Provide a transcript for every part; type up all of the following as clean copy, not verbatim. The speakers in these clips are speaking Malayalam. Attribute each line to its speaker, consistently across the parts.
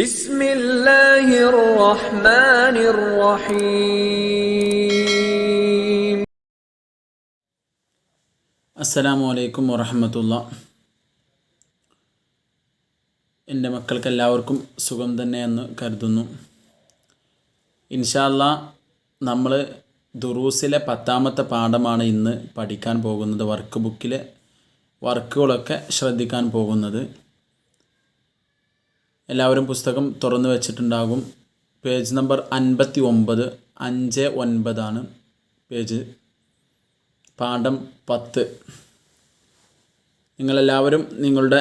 Speaker 1: بسم الله الرحمن الرحيم.
Speaker 2: السلام عليكم ورحمة الله. എൻ്റെ മക്കൾക്ക് എല്ലാവർക്കും സുഖം തന്നെയെന്ന് കരുതുന്നു. ഇൻഷാ അല്ലാഹ് നമ്മൾ ദുറൂസിലെ 10ാമത്തെ പാഠമാണ് ഇന്ന് പഠിക്കാൻ പോകുന്നത്. വർക്ക് ബുക്കിലെ വർക്കുകളൊക്കെ ശ്രദ്ധിക്കാൻ പോകുന്നത്. എല്ലാവരും പുസ്തകം തുറന്നു വെച്ചിട്ടുണ്ടാകും. പേജ് നമ്പർ 59 59 പേജ്, പാഠം 10. നിങ്ങളെല്ലാവരും നിങ്ങളുടെ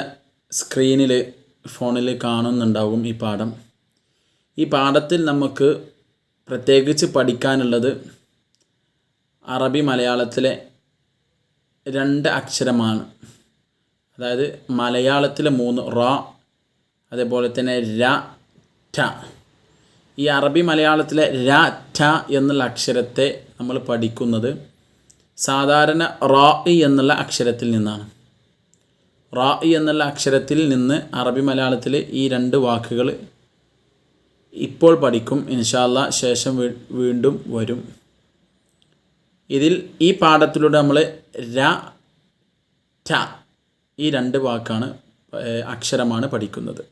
Speaker 2: സ്ക്രീനിൽ ഫോണിൽ കാണുന്നുണ്ടാകും ഈ പാഠം. ഈ പാഠത്തിൽ നമുക്ക് പ്രത്യേകിച്ച് പഠിക്കാനുള്ളത് അറബി മലയാളത്തിലെ 2 അക്ഷരമാണ്. അതായത് മലയാളത്തിലെ 3 റ, അതേപോലെ തന്നെ ര ട. ഈ അറബി മലയാളത്തിലെ ര ട എന്നുള്ള അക്ഷരത്തെ നമ്മൾ പഠിക്കുന്നത് സാധാരണ റാഇ എന്നുള്ള അക്ഷരത്തിൽ നിന്നാണ്. റാഇ എന്നുള്ള അക്ഷരത്തിൽ നിന്ന് അറബി മലയാളത്തിൽ ഈ 2 വാക്കുകൾ ഇപ്പോൾ പഠിക്കും. ഇൻഷാ അല്ലാഹ് ശേഷം വീണ്ടും വരും. ഇതിൽ ഈ പാഠത്തിലൂടെ നമ്മൾ ര ട ഈ 2 വാക്കാണ് അക്ഷരമാണ് പഠിക്കുന്നത്.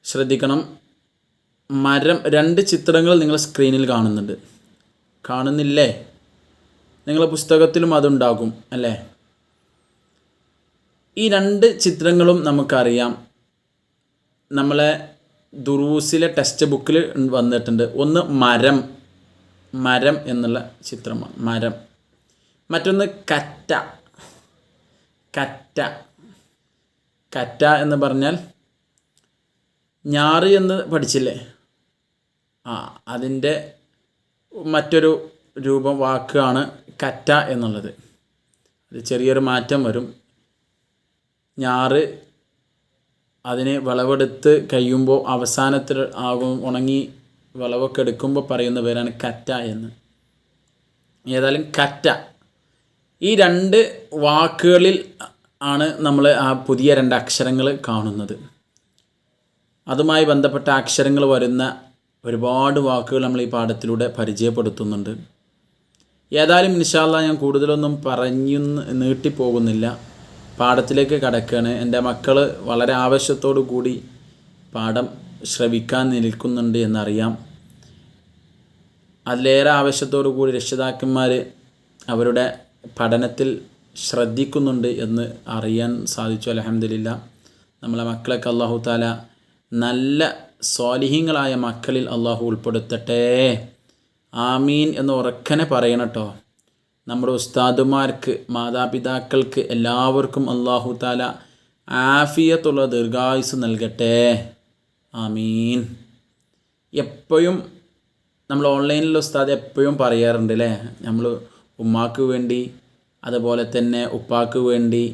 Speaker 2: ശ്രദ്ധിക്കണം. മരം, 2 ചിത്രങ്ങൾ നിങ്ങൾ സ്ക്രീനിൽ കാണുന്നില്ലേ? നിങ്ങളുടെ പുസ്തകത്തിലും അതുണ്ടാകും അല്ലേ? ഈ 2 ചിത്രങ്ങളും നമുക്കറിയാം, നമ്മളെ ദുറൂസിലെ ടെക്സ്റ്റ് ബുക്കിൽ വന്നിട്ടുണ്ട്. ഒന്ന് മരം എന്നുള്ള ചിത്രമാണ്, മരം. മറ്റൊന്ന് കറ്റ എന്ന് പറഞ്ഞാൽ ഞാറ് എന്ന് പഠിച്ചില്ലേ? അതിൻ്റെ മറ്റൊരു രൂപം വാക്കാണ് കറ്റ എന്നുള്ളത്. അത് ചെറിയൊരു മാറ്റം വരും. ഞാറ് അതിനെ വിളവെടുത്ത് കഴിയുമ്പോൾ അവസാനത്തിൽ ഉണങ്ങി വിളവൊക്കെ എടുക്കുമ്പോൾ പറയുന്ന പേരാണ് കറ്റ എന്ന്. ഏതായാലും കറ്റ, ഈ 2 വാക്കുകളിൽ ആണ് നമ്മൾ ആ പുതിയ 2 അക്ഷരങ്ങൾ കാണുന്നത്. അതുമായി ബന്ധപ്പെട്ട അക്ഷരങ്ങൾ വരുന്ന ഒരുപാട് വാക്കുകൾ നമ്മൾ ഈ പാഠത്തിലൂടെ പരിചയപ്പെടുത്തുന്നുണ്ട്. ഏതായാലും ഇൻഷാ അല്ലാഹ് ഞാൻ കൂടുതലൊന്നും നീട്ടിപ്പോകുന്നില്ല, പാഠത്തിലേക്ക് കടക്കുകയാണ്. എൻ്റെ മക്കൾ വളരെ ആവേശത്തോടു കൂടി പാഠം ശ്രവിക്കാൻ നിൽക്കുന്നുണ്ട് എന്നറിയാം. അതിലേറെ ആവേശത്തോടു കൂടി രക്ഷിതാക്കന്മാർ അവരുടെ പഠനത്തിൽ ശ്രദ്ധിക്കുന്നുണ്ട് എന്ന് അറിയാൻ സാധിച്ചു. അൽഹംദുലില്ലാഹ്. നമ്മളെ മക്കളൊക്കെ അല്ലാഹു തആല നല്ല സ്വാലിഹീങ്ങളായ മക്കളിൽ അള്ളാഹു ഉൾപ്പെടുത്തട്ടെ. ആമീൻ എന്ന് ഉറക്കനെ പറയണം കേട്ടോ. നമ്മുടെ ഉസ്താദുമാർക്ക്, മാതാപിതാക്കൾക്ക് എല്ലാവർക്കും അള്ളാഹു തആല ആഫിയത്തുള്ള ദീർഘായുസ് നൽകട്ടെ. ആമീൻ. എപ്പോഴും നമ്മൾ ഓൺലൈനിലുള്ള ഉസ്താദ് എപ്പോഴും പറയാറുണ്ട് അല്ലേ, നമ്മൾ ഉമ്മാക്ക് വേണ്ടി, അതുപോലെ തന്നെ ഉപ്പാക്ക് വേണ്ടി,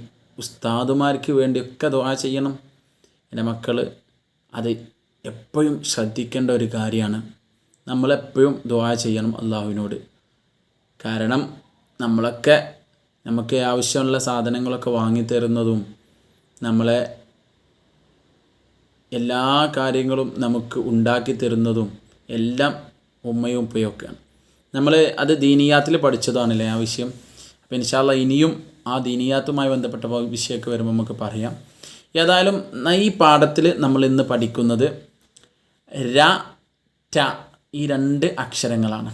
Speaker 2: ഉസ്താദുമാർക്ക് വേണ്ടിയൊക്കെ ദുആ ചെയ്യണം. എൻ്റെ മക്കൾ അത് എപ്പോഴും ശ്രദ്ധിക്കേണ്ട ഒരു കാര്യമാണ്. നമ്മളെപ്പോഴും ദുആ ചെയ്യണം അള്ളാഹുവിനോട്. കാരണം നമുക്ക് ആവശ്യമുള്ള സാധനങ്ങളൊക്കെ വാങ്ങിത്തരുന്നതും നമ്മളെ എല്ലാ കാര്യങ്ങളും നമുക്ക് ഉണ്ടാക്കി തരുന്നതും എല്ലാം ഉമ്മയും ഉപ്പയൊക്കെയാണ്. നമ്മൾ അത് ദീനിയാത്തിൽ പഠിച്ചതാണല്ലേ ആ വിഷയം. അപ്പോൾ ഇൻഷാ അല്ലാഹ് ഇനിയും ആ ദീനിയാത്തുമായി ബന്ധപ്പെട്ട വിഷയമൊക്കെ വരുമ്പോൾ നമുക്ക് പറയാം. ഏതായാലും ഈ പാഠത്തിൽ നമ്മൾ ഇന്ന് പഠിക്കുന്നത് ര ട ഈ 2 അക്ഷരങ്ങളാണ്.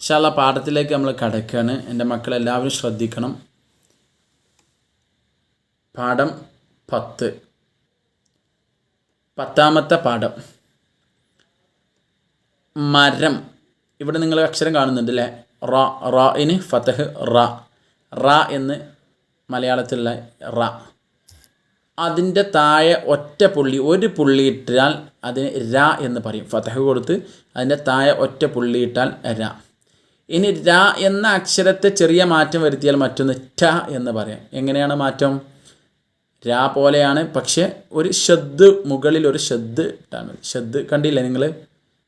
Speaker 2: ഇൻഷാ അല്ലാഹ് പാഠത്തിലേക്ക് നമ്മൾ കടക്കുകയാണ്. എൻ്റെ മക്കളെല്ലാവരും ശ്രദ്ധിക്കണം. പാഠം 10, 10ാമത്തെ പാഠം മരം. ഇവിടെ നിങ്ങൾ അക്ഷരം കാണുന്നുണ്ട് അല്ലേ? റാഇന് ഫതഹ്, റ എന്ന് മലയാളത്തിലുള്ള റ. അതിൻ്റെ താഴെ ഒരു പുള്ളി ഇട്ടാൽ അതിന് ര എന്ന് പറയും. ഫതഹ് കൊടുത്ത് അതിൻ്റെ താഴെ ഒറ്റ പുള്ളി ഇട്ടാൽ ര. ഇനി ര എന്ന അക്ഷരത്തെ ചെറിയ മാറ്റം വരുത്തിയാൽ മറ്റൊന്ന് ട എന്ന് പറയാം. എങ്ങനെയാണ് മാറ്റം? ര പോലെയാണ്, പക്ഷേ ഒരു ഷദ്, മുകളിൽ ഒരു ഷദ് ഇട്ടാൽ മതി. ഷദ് കണ്ടില്ലേ നിങ്ങൾ?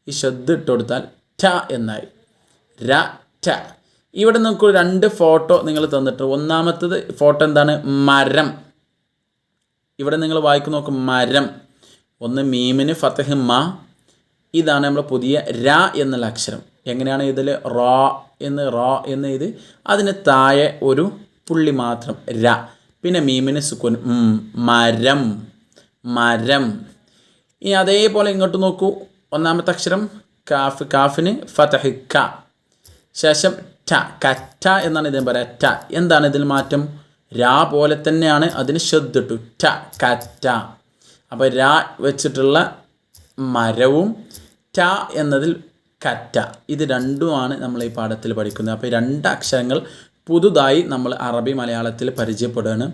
Speaker 2: ഈ ഷദ് ഇട്ട് കൊടുത്താൽ ട എന്നായി. ര ട. ഇവിടെ നമുക്ക് 2 ഫോട്ടോ നിങ്ങൾ തന്നിട്ട്, ഒന്നാമത്തത് ഫോട്ടോ എന്താണ്? മരം. ഇവിടെ നിങ്ങൾ വായിക്ക് നോക്കും, മരം. ഒന്ന് മീമിന് ഫതഹ് മ, ഇതാണ് നമ്മൾ പുതിയ ര എന്നുള്ള അക്ഷരം. എങ്ങനെയാണ് ഇതിൽ റ എന്ന് ഇത് അതിന് താഴെ ഒരു പുള്ളി മാത്രം ര. പിന്നെ മീമിന് സുക്കൂൻ മരം, മരം. ഇനി അതേപോലെ ഇങ്ങോട്ട് നോക്കൂ. ഒന്നാമത്തെ അക്ഷരം കാഫ്, കാഫിന് ഫതഹ് ക, ശേഷം ട, കറ്റ എന്നാണ് ഇതിന് പറയുക. ട എന്താണ് ഇതിൽ മാറ്റം? രാ പോലെ തന്നെയാണ് അതിന് ശബ്ദിട്ടു ട, കറ്റ. അപ്പോൾ രാ വെച്ചിട്ടുള്ള മരവും ട എന്നതിൽ കറ്റ, ഇത് രണ്ടുമാണ് നമ്മൾ ഈ പാഠത്തിൽ പഠിക്കുന്നത്. അപ്പോൾ ഈ രണ്ട് അക്ഷരങ്ങൾ പുതുതായി നമ്മൾ അറബി മലയാളത്തിൽ പരിചയപ്പെടുകയാണ്.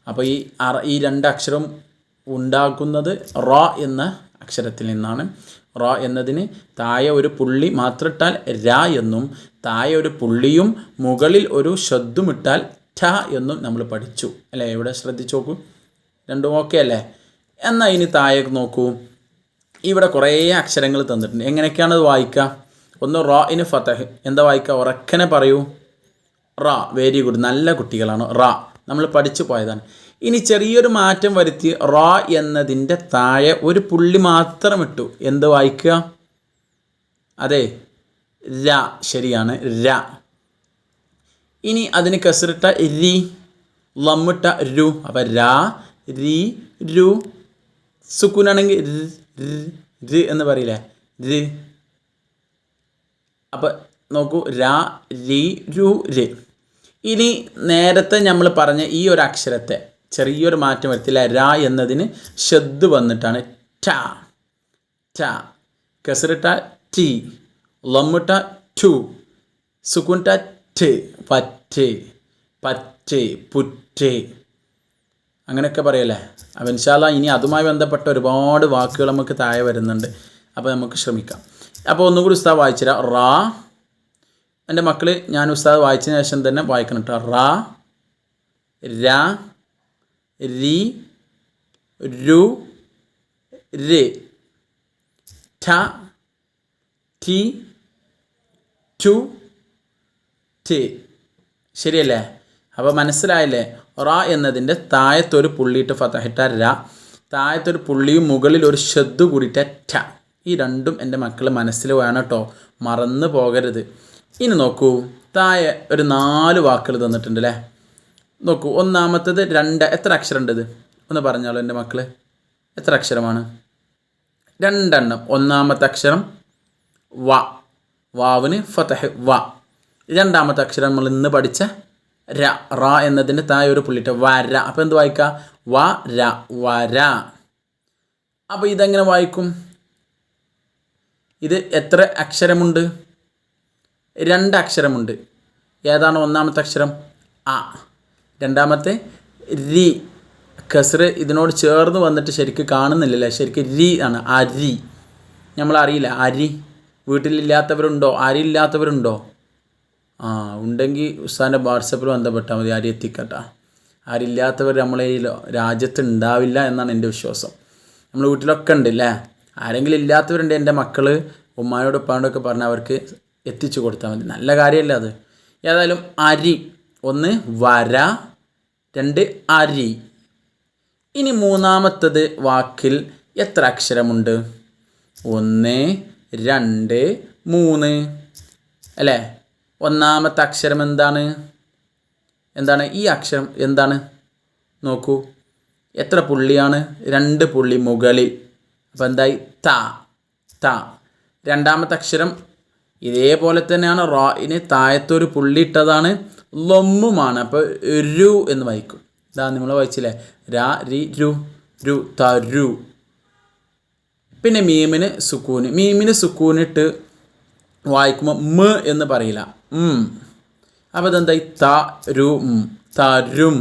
Speaker 2: അപ്പോൾ ഈ രണ്ട് അക്ഷരം ഉണ്ടാക്കുന്നത് റ എന്ന അക്ഷരത്തിൽ നിന്നാണ്. റ എന്നതിന് താഴെ ഒരു പുള്ളി മാത്രമിട്ടാൽ ര എന്നും, താഴെ ഒരു പുള്ളിയും മുകളിൽ ഒരു ശബ്ദമിട്ടാൽ ഠ എന്നും നമ്മൾ പഠിച്ചു അല്ലേ? ഇവിടെ ശ്രദ്ധിച്ച് നോക്കൂ, രണ്ടും ഓക്കെ അല്ലേ? എന്നാൽ ഇനി താഴേക്ക് നോക്കൂ. ഇവിടെ കുറേ അക്ഷരങ്ങൾ തന്നിട്ടുണ്ട്. എങ്ങനെയൊക്കെയാണ് അത് വായിക്കുക? ഒന്ന് റാഇന് ഫതഹ്, എന്താ വായിക്കുക? ഉറക്കനെ പറയൂ. റാ, വെരി ഗുഡ്, നല്ല കുട്ടികളാണ്. റാ നമ്മൾ പഠിച്ചു പോയതാണ്. ഇനി ചെറിയൊരു മാറ്റം വരുത്തി റാ എന്നതിൻ്റെ താഴെ ഒരു പുള്ളി മാത്രം ഇട്ടു. എന്ത് വായിക്കുക? അതെ, ര, ശരിയാണ്, ര. ഇനി അതിന് കസറിട്ട രി, ലമ്മിട്ട രു. അപ്പം ര, രി, രു. സുക്കൂനാണെങ്കിൽ ര് എന്ന് പറയില്ലേ, ര്. അപ്പം നോക്കൂ, ര, രി, രു, ര്. ഇനി നേരത്തെ നമ്മൾ പറഞ്ഞ ഈ ഒരു അക്ഷരത്തെ ചെറിയൊരു മാറ്റം വരുത്തില്ല. ര എന്നതിന് ഷദ് വന്നിട്ടാണ് ട, ട. കസറിട്ട ടി, ലമ്മിട്ട ടു, സുക്കൂൻട്ട ട്, പറ്റ്, പറ്റ്, പുറ്റ്, അങ്ങനെയൊക്കെ പറയല്ലേ. അപ്പോൾ ഇൻഷാ അല്ലാഹ് ഇനി അതുമായി ബന്ധപ്പെട്ട ഒരുപാട് വാക്കുകൾ നമുക്ക് താഴെ വരുന്നുണ്ട്. അപ്പോൾ നമുക്ക് ശ്രമിക്കാം. അപ്പോൾ ഒന്നുകൂടി ഉസ്താദ് വായിച്ചുതരാം. റാ, എൻ്റെ മക്കൾ ഞാൻ ഉസ്താദ് വായിച്ചതിന് ശേഷം തന്നെ വായിക്കണം കേട്ടോ. റാ, ര, രി, രു, ര്, ഠ, ടി, ടു, ട്. ശരിയല്ലേ? അപ്പോൾ മനസ്സിലായല്ലേ? റാ എന്നതിൻ്റെ താഴത്തൊരു പുള്ളിയിട്ട് ഫതഹിട്ട ര, താഴത്തൊരു പുള്ളിയും മുകളിൽ ഒരു ഷദ് കൂടിയിട്ട ഠ. ഈ രണ്ടും എൻ്റെ മക്കൾ മനസ്സിൽ വേണം കേട്ടോ, മറന്നു പോകരുത്. ഇനി നോക്കൂ, താഴെ ഒരു 4 വാക്കുകൾ തന്നിട്ടുണ്ട് അല്ലേ? നോക്കൂ, ഒന്നാമത്തേത് എത്ര അക്ഷരം ഉണ്ട് ഇത്? ഒന്ന് പറഞ്ഞാലോ എൻ്റെ മക്കൾ, എത്ര അക്ഷരമാണ്? 2 എണ്ണം. ഒന്നാമത്തെ അക്ഷരം വ, വാവിന് ഫതഹ് വ. രണ്ടാമത്തെ അക്ഷരം നമ്മൾ ഇന്ന് പഠിച്ച ര, റ എന്നതിൻ്റെ താഴെ ഒരു പുള്ളിട്ട വര. അപ്പോൾ എന്ത് വായിക്കുക? വ, ര, വര. അപ്പോൾ ഇതെങ്ങനെ വായിക്കും? ഇത് എത്ര അക്ഷരമുണ്ട്? 2 അക്ഷരമുണ്ട്. ഏതാണ് ഒന്നാമത്തെ അക്ഷരം? അ. രണ്ടാമത്തെ രി, കസ്റ് ഇതിനോട് ചേർന്ന് വന്നിട്ട് ശരിക്കും കാണുന്നില്ലല്ലേ, ശരിക്കും രി ആണ്. അരി. നമ്മളറിയില്ല അരി. വീട്ടിലില്ലാത്തവരുണ്ടോ? അരിയില്ലാത്തവരുണ്ടോ? ഉണ്ടെങ്കിൽ ഉസ്താദിൻ്റെ വാട്സപ്പിൽ ബന്ധപ്പെട്ടാൽ മതി, അരി എത്തിക്കട്ടാ. ആരില്ലാത്തവർ നമ്മളെ ഈ രാജ്യത്ത് ഉണ്ടാവില്ല എന്നാണ് എൻ്റെ വിശ്വാസം. നമ്മൾ വീട്ടിലൊക്കെ ഉണ്ട് അല്ലേ? ആരെങ്കിലും ഇല്ലാത്തവരുണ്ട്, എൻ്റെ മക്കൾ ഉമ്മാനോട് ഉപ്പാനോടൊക്കെ പറഞ്ഞാൽ അവർക്ക് എത്തിച്ചു കൊടുത്താൽ മതി. നല്ല കാര്യമല്ല അത്. ഏതായാലും അരി, 1 വര, 2 അരി. ഇനി മൂന്നാമത്തത് വാക്കിൽ എത്ര അക്ഷരമുണ്ട്? 1, 2, 3 അല്ലേ? ഒന്നാമത്തെ അക്ഷരം എന്താണ്? ഈ അക്ഷരം എന്താണ്? നോക്കൂ, എത്ര പുള്ളിയാണ്? 2 പുള്ളി മുകളിൽ. അപ്പോൾ എന്തായി? ത, ത. രണ്ടാമത്തെ അക്ഷരം ഇതേപോലെ തന്നെയാണ്. റായിന് താഴത്തൊരു പുള്ളി ഇട്ടതാണ്, ലൊമ്മുമാണ്. അപ്പോൾ രു എന്ന് വായിക്കും. ഇതാ നിങ്ങൾ വായിച്ചില്ലേ? ര, രി, രു, രു, തരു. പിന്നെ മീമിന് സുക്കൂന്. മീമിന് സുക്കൂനിട്ട് വായിക്കുമ്പോൾ മ എന്ന് പറയില്ല, അപ്പോൾ ഇതെന്തായി? തരും, തരും.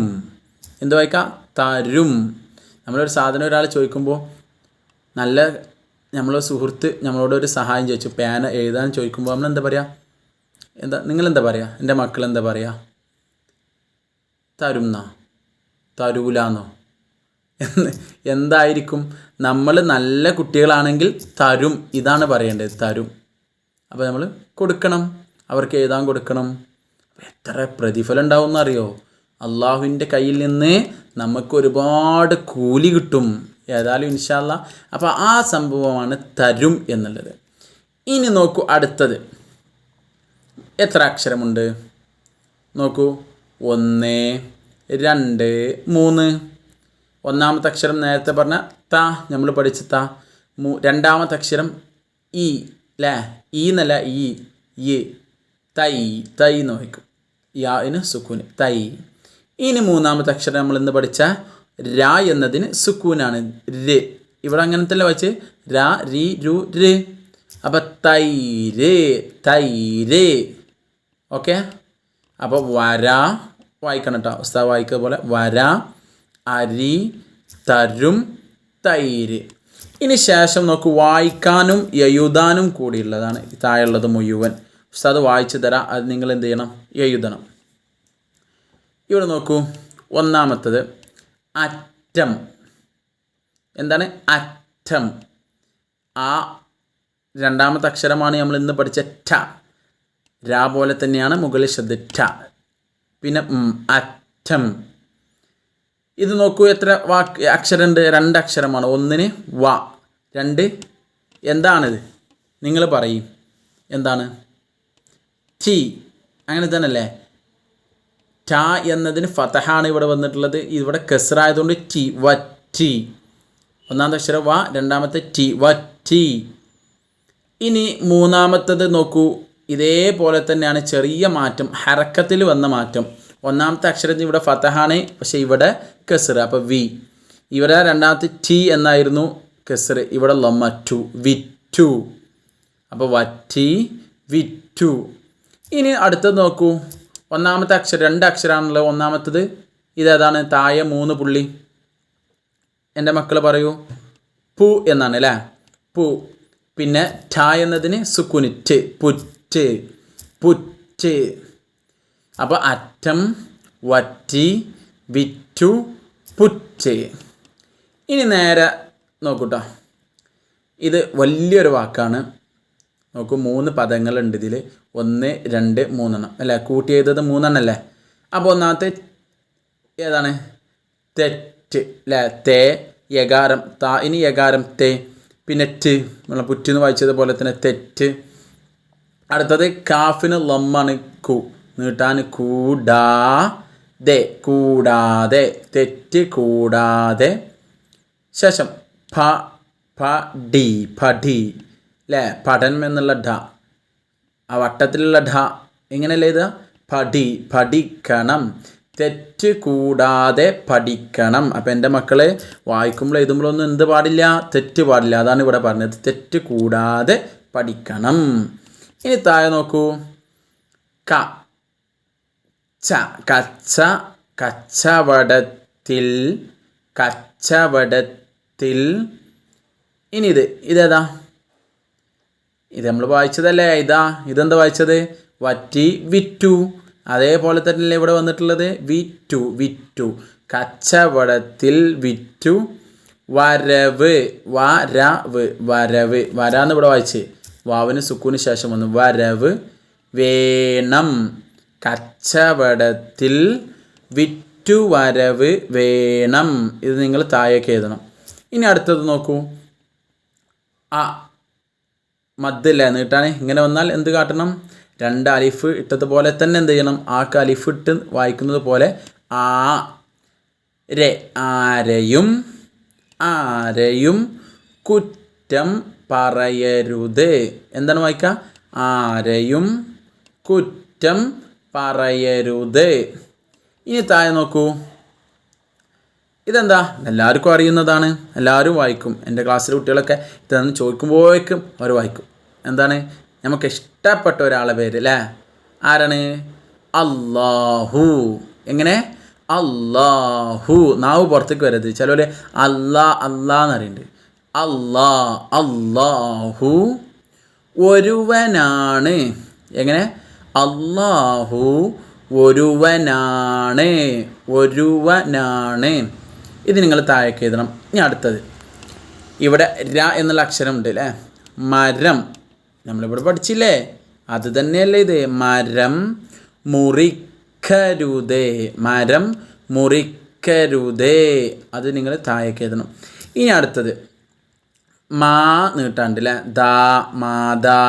Speaker 2: എന്ത് വായിക്കാം? തരും. നമ്മളൊരു സാധനം ഒരാൾ ചോദിക്കുമ്പോൾ, നമ്മളൊരു സുഹൃത്ത് നമ്മളോട് ഒരു സഹായം ചോദിച്ചു, പേന എഴുതാൻ ചോദിക്കുമ്പോൾ നമ്മൾ എന്താ പറയുക? നിങ്ങളെന്താ പറയുക? എൻ്റെ മക്കൾ എന്താ പറയുക? തരുംന്നാ, തരൂലാന്നോ? എന്തായിരിക്കും? നമ്മൾ നല്ല കുട്ടികളാണെങ്കിൽ തരും, ഇതാണ് പറയേണ്ടത്, തരും. അപ്പോൾ നമ്മൾ കൊടുക്കണം, അവർക്ക് എഴുതാൻ കൊടുക്കണം. എത്ര പ്രതിഫലം ഉണ്ടാവുമെന്ന് അറിയോ? അള്ളാഹുവിൻ്റെ കയ്യിൽ നിന്ന് നമുക്ക് ഒരുപാട് കൂലി കിട്ടും. ഏതായാലും ഇൻഷാ അല്ലാ. അപ്പോൾ ആ സംഭവമാണ് തരും എന്നുള്ളത്. ഇനി നോക്കൂ അടുത്തത്. എത്ര അക്ഷരമുണ്ട് നോക്കൂ. 1 2 3. ഒന്നാമത്തെ അക്ഷരം നേരത്തെ പറഞ്ഞ ത, നമ്മൾ പഠിച്ച ത. രണ്ടാമത്തെ അക്ഷരം ഇ അല്ലേ, ഈ എന്നല്ല ഈ തൈ, തൈ എന്ന് വായിക്കും. യാന് സുക്കൂന് തൈ. ഇനി മൂന്നാമത്തെ അക്ഷരം നമ്മൾ ഇന്ന് പഠിച്ച രാ എന്നതിന് സുക്കൂനാണ് ര്. ഇവിടെ അങ്ങനത്തെ അല്ല വായിച്ച് രാ രി രു ര്. അപ്പം തൈര്, തൈര്. ഓക്കെ. അപ്പോൾ വര വായിക്കണം കേട്ടോ, ഉസ്താദ് വായിക്കുക പോലെ വര, അരി, തരും, തൈര്. ഇനി ശേഷം നോക്കൂ, വായിക്കാനും എഴുതാനും കൂടിയുള്ളതാണ് താഴെയുള്ളത് മുഴുവൻ. ഉസ്താദ് വായിച്ചു തരാം, അത് നിങ്ങൾ എന്ത് ചെയ്യണം, എഴുതണം. ഇവിടെ നോക്കൂ, ഒന്നാമത്തത് അറ്റം. എന്താണ് അറ്റം? ആ രണ്ടാമത്തെ അക്ഷരമാണ് നമ്മൾ ഇന്ന് പഠിച്ച ട. രാ പോലെ തന്നെയാണ് മുകളിൽ ശ്രദ്ധ ട. പിന്നെ അറ്റം. ഇത് നോക്കൂ, എത്ര അക്ഷരമുണ്ട്? 2 അക്ഷരമാണ്. ഒന്നിന് വ, 2 എന്താണിത് നിങ്ങൾ പറയും, എന്താണ്? ടി. അങ്ങനെ തന്നെ അല്ലേ? ട എന്നതിന് ഫതഹാണ് ഇവിടെ വന്നിട്ടുള്ളത്. ഇവിടെ കസ്റായതുകൊണ്ട് ടി, വറ്റി. ഒന്നാമത്തെ അക്ഷരം വ, രണ്ടാമത്തെ ടി, വറ്റി. ഇനി മൂന്നാമത്തത് നോക്കൂ, ഇതേപോലെ തന്നെയാണ്, ചെറിയ മാറ്റം, ഹറക്കത്തിൽ വന്ന മാറ്റം. ഒന്നാമത്തെ അക്ഷരത്തിന് ഇവിടെ ഫതഹാണ്, പക്ഷേ ഇവിടെ കസ്റ്, അപ്പോൾ വി. ഇവിടെ രണ്ടാമത്തെ ടി എന്നായിരുന്നു കസ്റ്, ഇവിടെ ലമ്മ ടു, വിറ്റു. അപ്പോൾ വറ്റി, വിറ്റു. ഇനി അടുത്തത് നോക്കൂ, ഒന്നാമത്തെ അക്ഷരം 2 അക്ഷരമാണല്ലോ. ഒന്നാമത്തത് ഇതേതാണ്? താഴെ 3 പുള്ളി. എൻ്റെ മക്കൾ പറയൂ, പു എന്നാണ് അല്ലേ, പു. പിന്നെ ഠ എന്നതിന് സുക്കുനിറ്റ്, പുറ്റ്, പുറ്റ്. അപ്പോൾ അറ്റം, വറ്റി, വിറ്റു, പുറ്റ്. ഇനി നേരെ നോക്കൂട്ടോ, ഇത് വലിയൊരു വാക്കാണ്. നോക്കൂ, 3 പദങ്ങളുണ്ട് ഇതിൽ. 1 2 3 അല്ലേ, കൂട്ടി എഴുതത് 3 അല്ലേ. അപ്പോൾ ഒന്നാമത്തെ ഏതാണ്? തെറ്റ് അല്ലേ, തേ, യകാരം ത. ഇനി യകാരം തേ, പിന്നെ ട്, നമ്മൾ പുറ്റെന്ന് വായിച്ചതുപോലെ തന്നെ തെറ്റ്. അടുത്തത് കാഫിന് ലമ്മാണ്, കു, നീട്ടാൻ കൂടാതെ, കൂടാതെ, തെറ്റ്, കൂടാതെ. ശേഷം ഫ, പടി, പടി അല്ലേ, പഠനം എന്നുള്ള ഢ, ആ വട്ടത്തിലുള്ള ഢ എങ്ങനെയല്ലേ ഇത്? പടി, പഠിക്കണം. തെറ്റ് കൂടാതെ പഠിക്കണം. അപ്പം എൻ്റെ മക്കളെ വായിക്കുമ്പോൾ എഴുതുമ്പോഴൊന്നും എന്ത് പാടില്ല? തെറ്റ് പാടില്ല. അതാണ് ഇവിടെ പറഞ്ഞത്, തെറ്റ് കൂടാതെ പഠിക്കണം. ഇനി താഴെ നോക്കൂ, ക, ച, കച്ച, കച്ചവടത്തിൽ, കച്ചവടത്തിൽ. ഇനി ഇതേതാ? ഇത് നമ്മൾ വായിച്ചതല്ലേ, ഇതെന്താ വായിച്ചത്? വറ്റി, വിറ്റു. അതേപോലെ തന്നെയല്ലേ ഇവിടെ വന്നിട്ടുള്ളത്, വിറ്റു, വിറ്റു. കച്ചവടത്തിൽ വിറ്റു. വരവ്, വരവ്, വരവ്, വരാന്ന് ഇവിടെ വായിച്ച്, വാവിന് സുക്കൂന് ശേഷം വന്നു, വരവ്. വേണം, കച്ചവടത്തിൽ വിറ്റു വരവ് വേണം. ഇത് നിങ്ങൾ താഴേക്ക് എഴുതണം. ഇനി അടുത്തത് നോക്കൂ, ആ മദ്ദല്ലേ, നീട്ടാണ്. ഇങ്ങനെ വന്നാൽ എന്ത് കാട്ടണം? 2 അലിഫ് ഇട്ടതുപോലെ തന്നെ എന്ത് ചെയ്യണം? ആക്ക് അലിഫ് ഇട്ട് വായിക്കുന്നത് പോലെ ആ രെ, ആരെയും, ആരെയും കുറ്റം പറയരുത്. എന്താണ് വായിക്കുക? ആരെയും കുറ്റം പറയരുത്. ഇനി താഴെ നോക്കൂ, ഇതെന്താ? എല്ലാവർക്കും അറിയുന്നതാണ്, എല്ലാവരും വായിക്കും. എൻ്റെ ക്ലാസ്സിലെ കുട്ടികളൊക്കെ ഇതെന്ന് ചോദിക്കുമ്പോഴേക്കും അവർ വായിക്കും. എന്താണ്? നമുക്ക് ഇഷ്ടപ്പെട്ട ഒരാളെ പേര് അല്ലേ, ആരാണ്? അല്ലാഹു. എങ്ങനെ? അല്ലാഹു. നാവ് പുറത്തേക്ക് വരരുത്. ചിലവർ അല്ലാ അല്ലാ എന്നറിയുന്നുണ്ട്. അല്ലാ, അല്ലാഹു ഒരുവനാണ്. എങ്ങനെ? അല്ലാഹു ഒരുവനാണ്, ഒരുവനാണ്. ഇത് നിങ്ങൾ താഴേക്ക് എഴുതണം. ഇനി അടുത്തത്, ഇവിടെ ര എന്നുള്ള അക്ഷരമുണ്ട് അല്ലേ, മരം. നമ്മളിവിടെ പഠിച്ചില്ലേ, അത് തന്നെയല്ലേ ഇത്? മരം മുറിക്കരുതേ, മരം മുറിക്കരുതേ. അത് നിങ്ങൾ താഴേക്ക് എഴുതണം. ഇനി അടുത്തത് മാ നീട്ടാണ്ട് അല്ലേ. ദാ മാതാ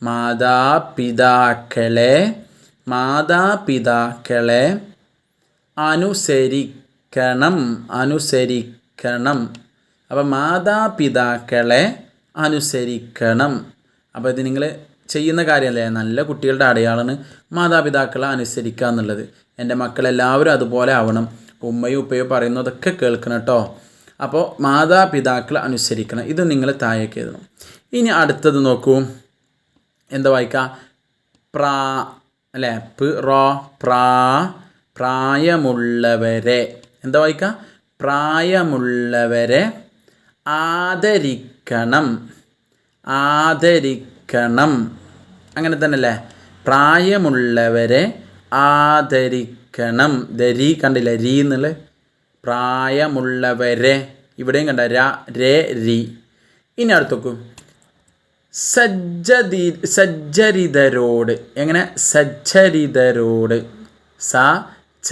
Speaker 2: മാതാപിതാക്കളെ മാതാപിതാക്കളെ അനുസരിക്കണം അനുസരിക്കണം. അപ്പോൾ മാതാപിതാക്കളെ അനുസരിക്കണം. അപ്പോൾ ഇത് നിങ്ങൾ ചെയ്യുന്ന കാര്യമല്ലേ, നല്ല കുട്ടികളുടെ അടയാളമാണ് മാതാപിതാക്കളെ അനുസരിക്കുക എന്നുള്ളത്. എൻ്റെ മക്കളെല്ലാവരും അതുപോലെ ആവണം, ഉമ്മയും ഉപ്പയും പറയുന്നതൊക്കെ കേൾക്കണം കേട്ടോ. അപ്പോൾ മാതാപിതാക്കളെ അനുസരിക്കണം. ഇത് നിങ്ങൾ താഴേക്ക് എഴുതണം. ഇനി അടുത്തത് നോക്കൂ, എന്താ വായിക്കുക? പ്രാ അല്ലേ, പ്രായമുള്ളവരെ. എന്താ വായിക്കുക? പ്രായമുള്ളവരെ ആദരിക്കണം ആദരിക്കണം. അങ്ങനെ തന്നെ അല്ലേ, പ്രായമുള്ളവരെ ആദരിക്കണം. ദരി കണ്ടില്ല, രീ എന്നുള്ള പ്രായമുള്ളവരെ. ഇവിടെയും കണ്ട രേ രി. ഇനി അടുത്തൊക്കെ സജ്ജരിതരോട്. എങ്ങനെ? സജ്ജരിതരോട്. സ ച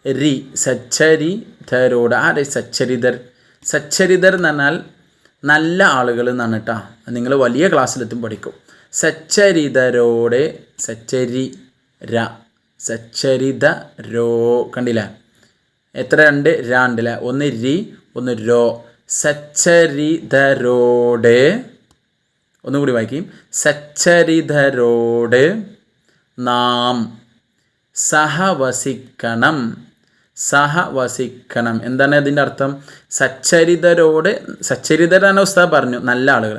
Speaker 2: രി സജ്ജരിതരോട്. ആരെ സച്ചരിതർ? സച്ചരിതർ എന്ന് പറഞ്ഞാൽ നല്ല ആളുകൾ എന്നാണ് കേട്ടോ. നിങ്ങൾ വലിയ ക്ലാസ്സിലെത്തും പഠിക്കും. സച്ചരിതരോട് സച്ചരിതരോ കണ്ടില്ല, എത്ര രണ്ട് രാ ഉണ്ടല്ല, ഒന്ന് രി ഒന്ന് രോ. സച്ചരിതരോട്. ഒന്നുകൂടി വായിക്കും. സച്ചരിതരോട് നാം സഹവസിക്കണം സഹവസിക്കണം. എന്താണ് അതിൻ്റെ അർത്ഥം? സച്ചരിതരോട്, സച്ചരിതരാണ് ഉസ്താദ് പറഞ്ഞു, നല്ല ആളുകൾ.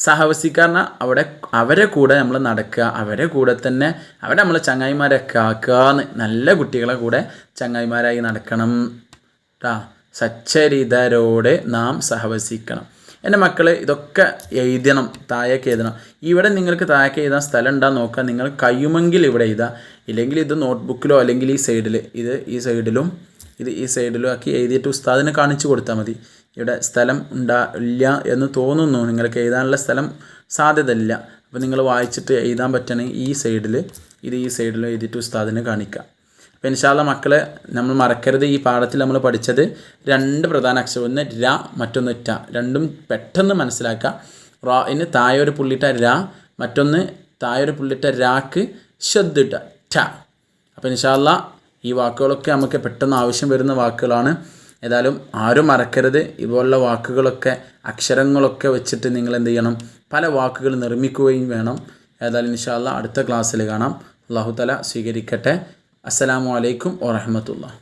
Speaker 2: സഹവസിക്കാരന അവരെ കൂടെ നമ്മൾ നടക്കുക, അവരെ കൂടെ തന്നെ അവരെ നമ്മൾ ചങ്ങായിമാരൊക്കെ ആക്കുകയെന്ന്. നല്ല കുട്ടികളെ കൂടെ ചങ്ങായിമാരായി നടക്കണം കേട്ടോ. സച്ചരിതരോട് നാം സഹവസിക്കണം. എൻ്റെ മക്കൾ ഇതൊക്കെ എഴുതണം, താഴേക്ക് എഴുതണം. ഇവിടെ നിങ്ങൾക്ക് താഴേക്ക് എഴുതാൻ സ്ഥലം ഉണ്ടാകുന്ന നോക്കുക. നിങ്ങൾ കഴിയുമെങ്കിൽ ഇവിടെ എഴുതാം, ഇല്ലെങ്കിൽ ഇത് നോട്ട്ബുക്കിലോ അല്ലെങ്കിൽ ഈ സൈഡിൽ, ഇത് ഈ സൈഡിലും ഇത് ഈ സൈഡിലും ആക്കി എഴുതിയിട്ട് ഉസ്താദിനെ കാണിച്ചു കൊടുത്താൽ മതി. ഇവിടെ സ്ഥലം ഇല്ല എന്ന് തോന്നുന്നു, നിങ്ങൾക്ക് എഴുതാനുള്ള സ്ഥലം സാധ്യത ഇല്ല. അപ്പോൾ നിങ്ങൾ വായിച്ചിട്ട് എഴുതാൻ പറ്റണമെങ്കിൽ ഈ സൈഡിൽ ഇത് ഈ സൈഡിലും എഴുതിയിട്ട് ഉസ്താദിനെ കാണിക്കാം. അപ്പോൾ ഇൻഷാ അല്ലാഹ് മക്കളെ, നമ്മൾ മറക്കരുത്, ഈ പാഠത്തിൽ നമ്മൾ പഠിച്ചത് 2 പ്രധാന അക്ഷരം, ഒന്ന് ര മറ്റൊന്ന് ട. രണ്ടും പെട്ടെന്ന് മനസ്സിലാക്കുക. റായിന് താഴെ ഒരു പുള്ളിട്ട ര, മറ്റൊന്ന് താഴെ ഒരു പുള്ളിട്ട രാക്ക് ഷദ്ദിട്ട ട. അപ്പോൾ ഇൻഷാ അല്ലാഹ് ഈ വാക്കുകളൊക്കെ നമുക്ക് പെട്ടെന്ന് ആവശ്യം വരുന്ന വാക്കുകളാണ്. ഏതായാലും ആരും മറക്കരുത്. ഇതുപോലുള്ള വാക്കുകളൊക്കെ അക്ഷരങ്ങളൊക്കെ വെച്ചിട്ട് നിങ്ങൾ എന്ത് ചെയ്യണം, പല വാക്കുകൾ നിർമ്മിക്കുകയും വേണം. ഏതായാലും ഇൻഷാ അല്ലാഹ് അടുത്ത ക്ലാസ്സിൽ കാണാം. അല്ലാഹു തആല സ്വീകരിക്കട്ടെ. അസ്സലാമു അലൈക്കും വറഹ്മത്തുള്ളാഹി.